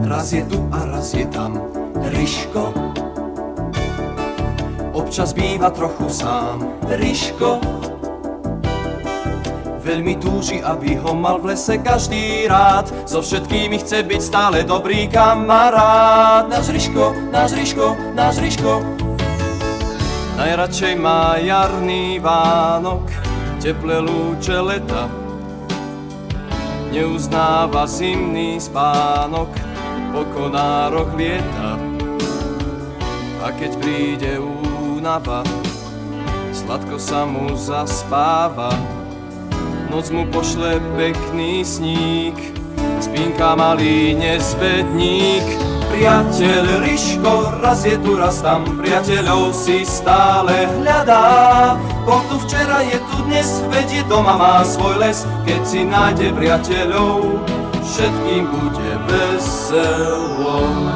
Raz je tu a raz je tam Ryško. Občas býva trochu sám Ryško. Veľmi túži, aby ho mal v lese každý rád. So všetkými chce byť stále dobrý kamarát. Náš Ryško, náš Ryško, náš Ryško. Najradšej má jarný Vánok, teplé lúče leta. Neuznáva zimný spánok, po konároch lieta. A keď príde únava, sladko sa mu zaspáva. Noc mu pošle pekný sníh, spínka malý nezvedník. Priateľ Ryško, raz je tu, raz tam, priateľov si stále hľadá. Bol tu včera, je tu dnes, vedie doma, má svoj les. Keď si nájde priateľov, všetkým bude veselo.